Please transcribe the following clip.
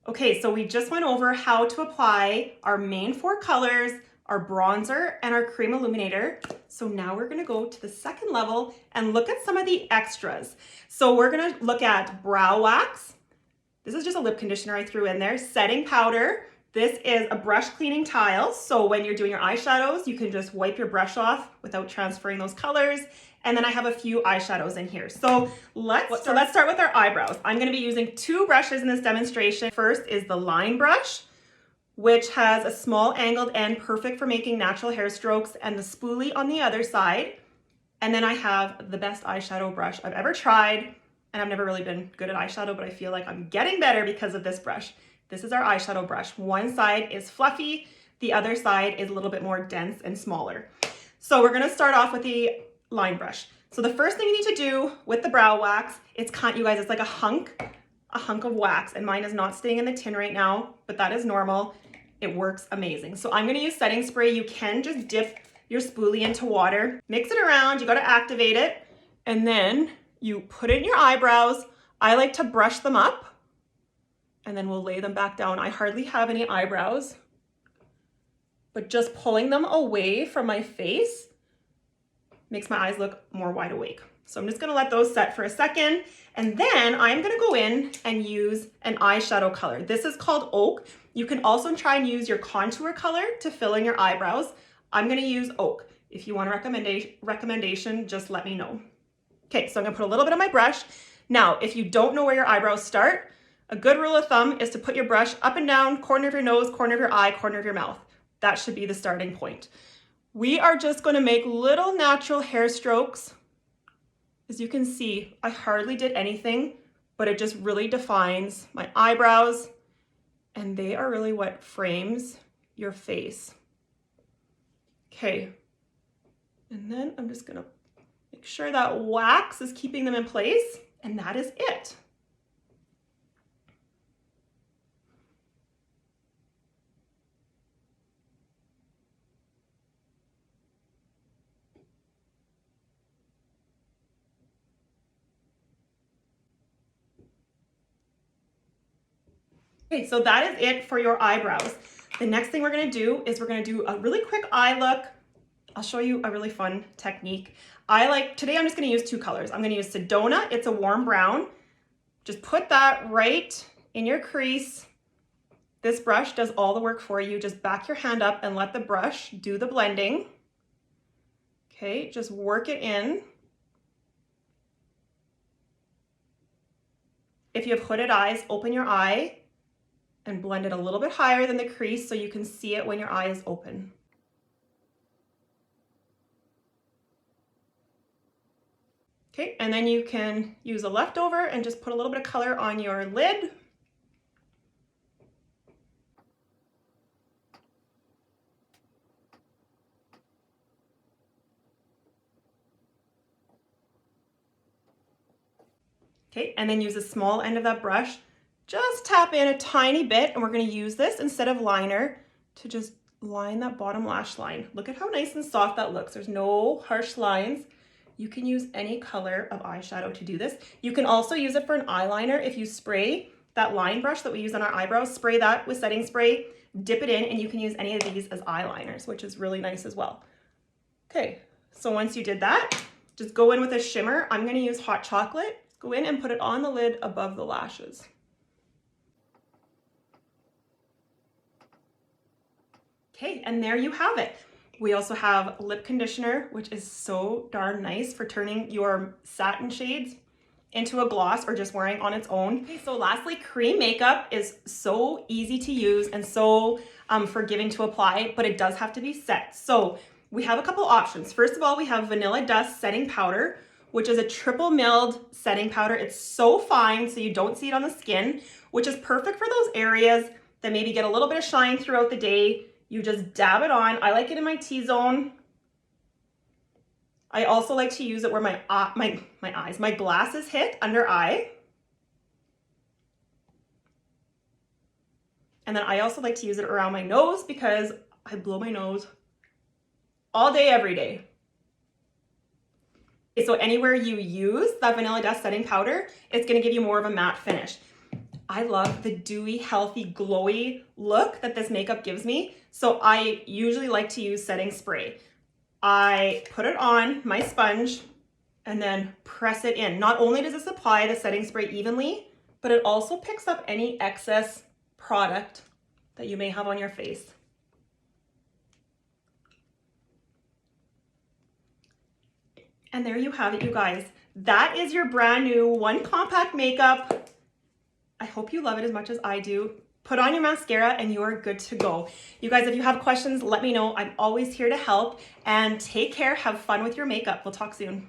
Okay, so we just went over how to apply our main 4 colors, our bronzer, and our cream illuminator. So now we're gonna go to the second level and look at some of the extras. So we're gonna look at brow wax. This is just a lip conditioner I threw in there. Setting powder. This is a brush cleaning tile. So when you're doing your eyeshadows, you can just wipe your brush off without transferring those colors. And then I have a few eyeshadows in here. So let's start with our eyebrows. I'm gonna be using 2 brushes in this demonstration. First is the line brush, which has a small angled end, perfect for making natural hair strokes, and the spoolie on the other side. And then I have the best eyeshadow brush I've ever tried. And I've never really been good at eyeshadow, but I feel like I'm getting better because of this brush. This is our eyeshadow brush. One side is fluffy, the other side is a little bit more dense and smaller. So we're gonna start off with the line brush. So the first thing you need to do with the brow wax, you guys, it's like a hunk of wax, and mine is not staying in the tin right now, but that is normal. It works amazing. So I'm gonna use setting spray. You can just dip your spoolie into water, mix it around, you gotta activate it, and then you put it in your eyebrows. I like to brush them up, and then we'll lay them back down. I hardly have any eyebrows, but just pulling them away from my face makes my eyes look more wide awake. So I'm just gonna let those set for a second, and then I'm gonna go in and use an eyeshadow color. This is called Oak. You can also try and use your contour color to fill in your eyebrows. I'm gonna use Oak. If you want a recommendation, just let me know. Okay, so I'm gonna put a little bit on my brush. Now, if you don't know where your eyebrows start, a good rule of thumb is to put your brush up and down, corner of your nose, corner of your eye, corner of your mouth. That should be the starting point. We are just gonna make little natural hair strokes. As you can see, I hardly did anything, but it just really defines my eyebrows, and they are really what frames your face. Okay, and then I'm just gonna make sure that wax is keeping them in place, and that is it. Okay, so that is it for your eyebrows. The next thing we're gonna do is we're gonna do a really quick eye look. I'll show you a really fun technique. Today I'm just gonna use 2 colors. I'm gonna use Sedona, it's a warm brown. Just put that right in your crease. This brush does all the work for you. Just back your hand up and let the brush do the blending. Okay, just work it in. If you have hooded eyes, open your eye and blend it a little bit higher than the crease so you can see it when your eye is open. Okay, and then you can use a leftover and just put a little bit of color on your lid. Okay, and then use a small end of that brush. Just tap in a tiny bit, and we're gonna use this instead of liner to just line that bottom lash line. Look at how nice and soft that looks. There's no harsh lines. You can use any color of eyeshadow to do this. You can also use it for an eyeliner. If you spray that line brush that we use on our eyebrows, spray that with setting spray, dip it in, and you can use any of these as eyeliners, which is really nice as well. Okay, so once you did that, just go in with a shimmer. I'm gonna use hot chocolate. Go in and put it on the lid above the lashes. Okay, and there you have it. We also have lip conditioner, which is so darn nice for turning your satin shades into a gloss or just wearing on its own. Okay, so lastly, cream makeup is so easy to use and so forgiving to apply, but it does have to be set. So we have a couple options. First of all, we have Vanilla Dust Setting Powder, which is a triple milled setting powder. It's so fine so you don't see it on the skin, which is perfect for those areas that maybe get a little bit of shine throughout the day. You just dab it on. I like it in my T-zone. I also like to use it where my glasses hit under eye. And then I also like to use it around my nose because I blow my nose all day, every day. So anywhere you use that Vanilla Dust setting powder, it's gonna give you more of a matte finish. I love the dewy, healthy, glowy look that this makeup gives me. So I usually like to use setting spray. I put it on my sponge and then press it in. Not only does this apply the setting spray evenly, but it also picks up any excess product that you may have on your face. And there you have it, you guys. That is your brand new One Compact makeup. I hope you love it as much as I do. Put on your mascara and you are good to go. You guys, if you have questions, let me know. I'm always here to help. And take care. Have fun with your makeup. We'll talk soon.